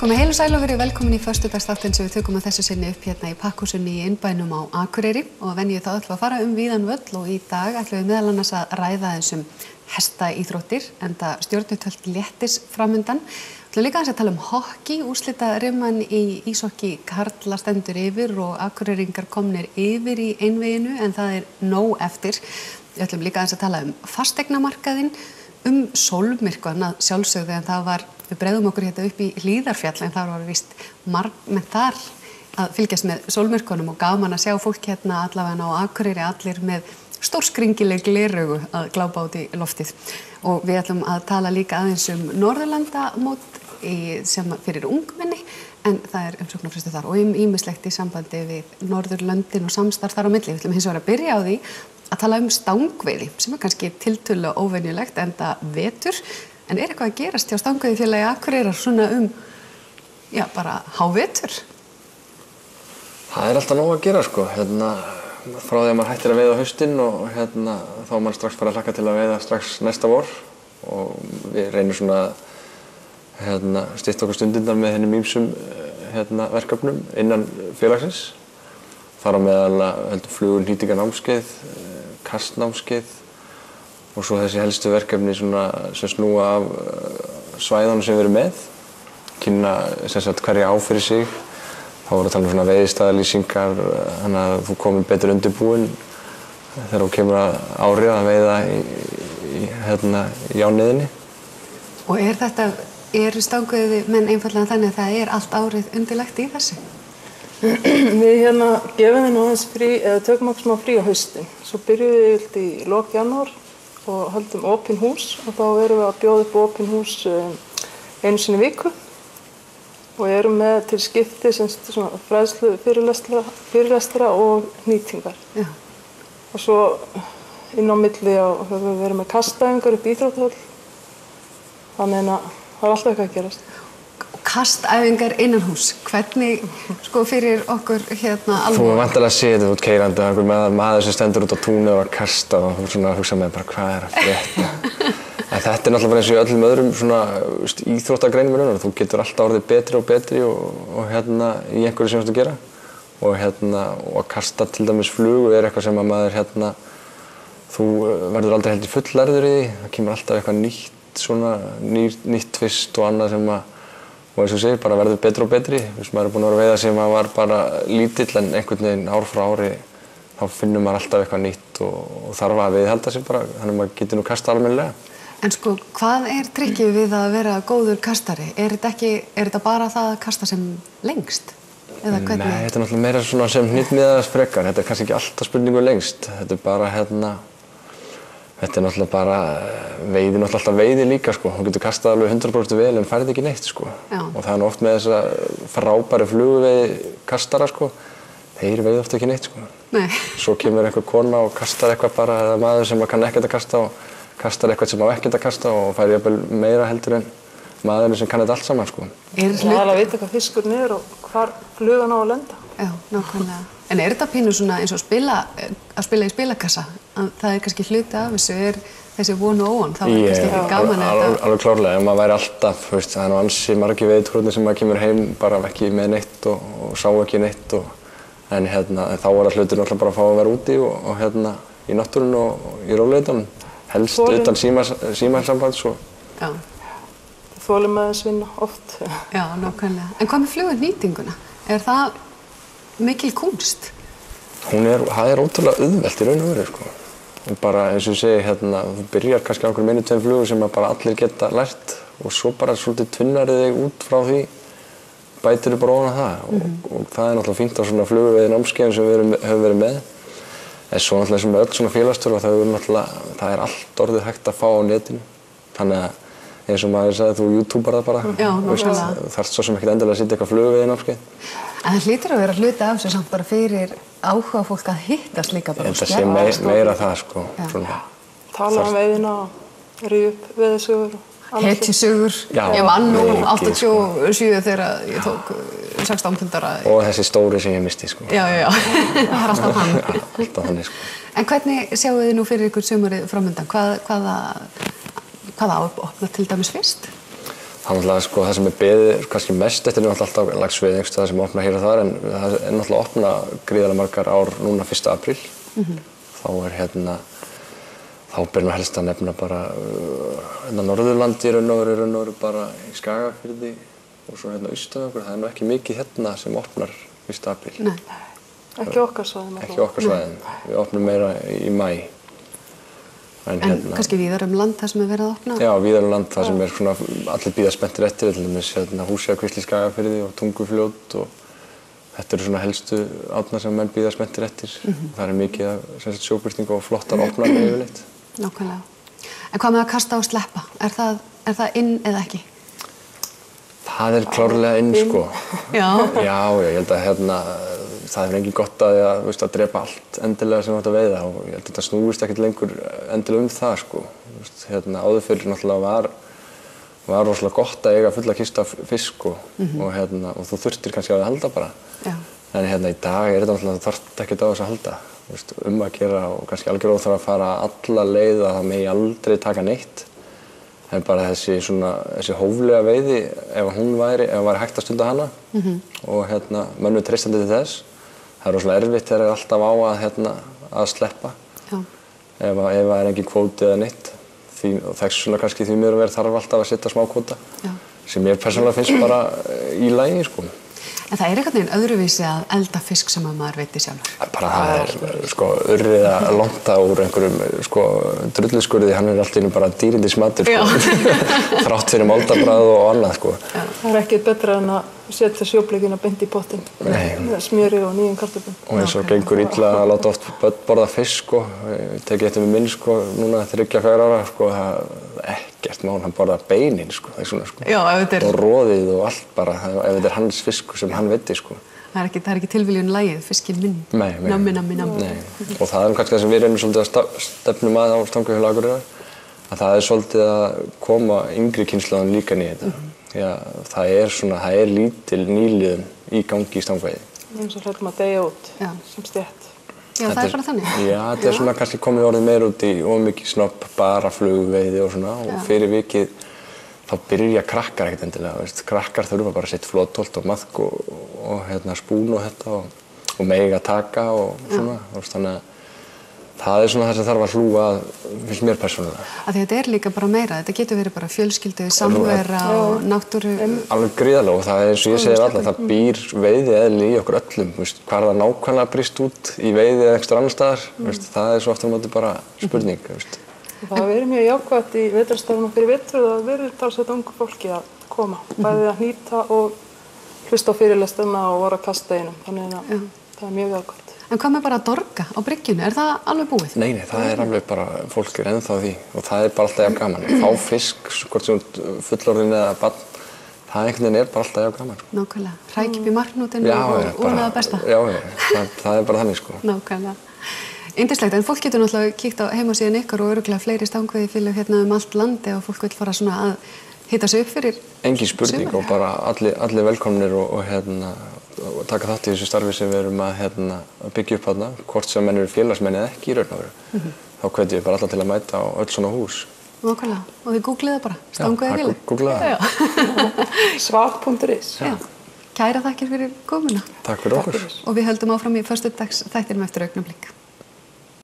Komið heil og sæl og verið velkomin í föstudagsþáttinn sem við tökum að þessu sinni upp hérna í Pakkhúsinu í innbænum á Akureyri og venju þá ætlum við að fara víðan völl og í dag ætlum við meðal annars að ræða þessum hestaíþróttir enda stjörnutöld léttis framundan. Við ætlum líka aðeins að tala hockey, úrslitarimman í íshokkí karla stendur yfir og Akureyringar komnir yfir í einveginu en það nóg eftir. Við ætlum líka aðeins að tala fasteignamarkaðinn, sólmyrkvann að sjálfsögðu en það var við bregðum okkur hérna upp í Hlíðarfjall en þar var víst margmenn þar að fylgjast með sólmyrkvanum og gaman að sjá fólk hérna allavega á Akureyri allir með stórskringileg gleraugu að glápa út í loftið og við ætlum að tala líka aðeins Norðurlandamót sem fyrir ungmenni en það umsóknarfrestur þar og ýmislegt í sambandi við Norðurlöndin og samstarf þar á milli. Við ætlum hins vegar að byrja á því að tala stangveiði sem kannski tiltölulega óvenjulegt enda vetur en eitthvað að gerast hjá stangveiðifélagi Akureyrar svona bara hávetur? Það alltaf nóg að gera sko, frá því að maður hættir að veiða á haustinn og þá er maður strax bara að hlakka til að veiða strax næsta vor og við reynum svona stytta okkur stundirnar með hennum ýmsum verkefnum innan félagsins. Þar á meðal heldur flugur nýtingarnámskeið, kastnámskeið og svo þessi helstu verkefni sem snúa af svæðunum sem við erum með, kynna hverja á fyrir sig. Þá voru að tala svona veiðistaðalýsingar, þannig að þú komir betur undirbúinn þegar þú kemur að árið að veiða í ániðinni. Og eru stangveiðimenn einfaldlega þannig að það allt árið undirlagt í þessu? Við gefum þeim aðeins frí, eða tökum okkur smá frí á haustin. Svo byrjuðum við í lok janúar og höldum opin hús og þá erum við að bjóða upp opin hús einu sinni í viku og erum með til skipti svona fræðslu fyrirlestra og nýtingar. Já. Og svo inn á milli höfum við verið með kastaæfingar upp í íþróttahöll, þannig að það alltaf eitthvað að gerast. Kastæfingar innanhús, hvernig fyrir okkur alveg? Þú væntanlega séð út keyrandi, einhver maður sem stendur út á túni og að kasta og þú hugsa með bara hvað að frétta. En þetta náttúrulega bara eins og í öllum öðrum íþróttagreinum í raun. Þú getur alltaf orðið betri og betri og í einhverju sem þú ert að gera. Og að kasta til dæmis flugu eitthvað sem að maður þú verður aldrei held í fullærður í því. Það kemur alltaf eitthvað nýtt, nýtt tvist og annað sem að og eins og segir, bara verður betri og betri. Maður búinn að vera að veiða sem var bara lítill en einhvern veginn ár frá ári þá finnur maður alltaf eitthvað nýtt og þarf að viðhalda sig bara, þannig að maður getur kasta almennilega. En hvað trikkið við að vera góður kastari? Er þetta bara það að kasta sem lengst? Eða hvernig? Nei, þetta náttúrulega meira sem hnitmiðaðast frekar. Þetta kannski ekki alltaf spurningu lengst. Þetta bara Þetta náttúrulega bara alltaf veiði líka sko. Þú getur kastað alveg 100% vel en færið ekki neitt sko. Og það oft með þessa frábæri fluguveiði kastara sko. Þeir veiði oft ekki neitt sko. Nei. Svo kemur einhver kona og kastar eitthvað bara eða maður sem kann ekkert að kasta og kastar eitthvað sem á ekkert að kasta og fær jafnvel meira heldur en maðurinn sem kann þetta allt saman sko. Það að vita hvað fiskurinn og hvar flugan á að lenda. Já, nákvæmlega. En þetta pínu svona eins og að spila í spilakassa? Það kannski hluti af þessu þessi von og óvon, þá kannski ekki gaman alveg klárlega, ef maður væri alltaf, það er ansi margir veiðitúrarnir sem maður kemur heim bara ekki með neitt og sá ekki neitt en þá var hlutir náttúrulega bara að fá að vera úti og í náttúrunni og í rólegheitunum, helst utan símasamband svo. Já. Þolum aðeins vinna oft. Já, nákvæmlega. En hvað með flugurnýtinguna? Er það mikil kúnst? Það ótrúlega auðvelt í raun og veru sko. Og bara eins og ég segi, þú byrjar kannski á einhverjum 1-2 flugum sem bara allir geta lært og svo bara svolítið tvinnarðu þig út frá því, bætir bara ofan það og það er náttúrulega fínt á svona fluguveiði námskeiðum sem við höfum verið með. En svo náttúrulega sem með öll svona félagsstörf það er allt orðið hægt að fá á netinu. Þannig að eins og maður sagði, þú YouTuber það bara. Já, nákvæmlega. Þú þarft svo sem ekkert endilega að sitja eitthvað fluguveiði námskeið. En það hlýtur að vera hluti af þessu samt bara fyrir áhuga fólk að hittast líka bara. Þetta sé meira það sko. Tala veiðina, ríða upp veiðisögur. Hetjusögur. Ég man nú 87 þegar ég tók 16 pundara. Og þessi stóri sem ég misti sko. Já. Það er alltaf hann. Alltaf þannig sko. En hvernig sjáu þið nú fyrir ykkur sumarið framundan? Hvað á að opna til dæmis fyrst? náttúrulega sko það sem beðið kannski mest eftir alltaf laxveiði einhvers staðar sem opna hér og þar, en það náttúrulega opna gríðarlega margar ár núna 1. apríl. Þá ber nú helst að nefna bara Norðurlandi í raun og veru bara í Skagafirði og svo austan okkur. Það nú ekki mikið sem opnar 1. apríl. Nei. Ekki okkar svæðum. Ekki okkar svæðum. Við opnum meira í maí. En kannski víðar land það sem verið að opna? Já, víðar land það sem svona allir bíða spenntir eftir, til dæmis Húseyjarkvísl í Skagafirði og Tungufljót og þetta eru svona helstu árnar sem menn bíða spenntir eftir. Það mikið af sjóbirtingu og flottar opnar yfirleitt. Nákvæmlega. En hvað með að kasta og sleppa? Er það inn eða ekki? Það klárlega inn, sko. Já. Já, ég held að það engin gott að drepa allt endilega sem þú átt að veiða og ég held að þetta snúist ekkert lengur endilega það, sko. Áður fyrir náttúrulega var rosalega gott að eiga fulla kista af fisk og þú þurftir kannski að halda bara. Já. En í dag þetta náttúrulega þú þarft ekkert á þess að halda. Að gera og kannski algjör óþarf að fara alla leið að það megi aldrei taka neitt. En bara þessi hóflega veiði, ef væri hægt að stunda hana og mönnum treystandi til þess. Það rosalega erfitt þegar alltaf á að sleppa. Já. Ef það engin kvóti eða neitt. Og þess kannski því miður þarf alltaf að setja smá kvóta. Já. Sem ég persónulega finnst bara í lagi, sko. En það einhvern veginn öðruvísi að elda fisk sem maður veitir sjálfur. Það urrið að lonta úr einhverjum drulluskurði, hann alltaf í einu bara dýrindis matur, þrátt fyrir moldarbragð og annað, sko. Það ekkert betra en að setja sjóbleikina beint í pottinn. Með smjöri og nýjum kartöflum. Og eins og gengur illa að láta oft börn borða fisk, sko. Ég tekið eftir með minn, núna 3-4 ára, það ekkert mál, hann borða beinin, sko. Já, og roðið og allt bara, ef þetta hans fisk sem hann veiddi, sko. Það ekki tilviljun lagið, fiskinn minn. Nei. Nammi. Og það kannski það sem við reynum svolítið að stefnum að á Stangafjölu Akureyrar, að það svolítið að koma yngri kynslóðum líka inn í þetta. Já, það er lítil nýliðun í gangi í stangveiði. Eins og hrættum að deyja út sem stétt. Já, það bara þannig. Já, þetta kannski komið orðið meira út í ómikið snopp, bara flugveiði og svona. Og fyrir vikið þá byrja krakkar ekkert endilega. Krakkar þurfa bara að setja flotholt og maðk og spún og þetta og mega taka og svona. Þannig að það svona það sem þarf að hlúa að, finnst mér persónulega. Þetta líka bara meira, þetta getur verið bara fjölskyldu, samvera og náttúru. Alveg gríðarlega og það eins og ég segi alltaf, það býr veiðieðli í okkur öllum. Hvað það nákvæmlega brýst út í veiði eða einhver annar staðar, það svo aftur á móti bara spurning. Það verið mjög jákvætt í vetrarstarfinu fyrir vetur og það verið talsveit ungu fólki að koma. Bæði að hnýta og hlusta á fyrirlesturna og voru að kasta einum. Þannig að það er mjög jákvætt. En hvað með bara að dorga á bryggjunni? Það alveg búið? Nei, það alveg bara, fólk ennþá því og það bara alltaf jafn gaman. Fá fisk, hvort sem fullorðin eða barn, það einhvern veginn bara alltaf jafn gaman. Nákvæmlega. Hrækja upp í marknútinu og úrnaða besta. Já, það bara þannig, sko. Nákvæmlega. Yndislegt, en fólk getur náttúrulega kíkt á heimasíðan ykkar og örugglega fleiri stangveiðifélög allt landi og fólk vill fara svona að hita sig upp fyrir. Engin spurning og bara allir velkomnir og taka þátt í þessu starfi sem við erum að byggja upp þarna, hvort sem menn eru félagsmenn eða ekki í raun og veru. Þá hvet ég bara alla til að mæta á öll svona hús. Nákvæmlega, og þið googlið það bara, stangveiðifélög. Já, googlið það. Svag.is. Kæra þakkir fyrir komuna. Takk fyrir okkur. Og við höldum áfram í föstudags þættinum eftir augnablik.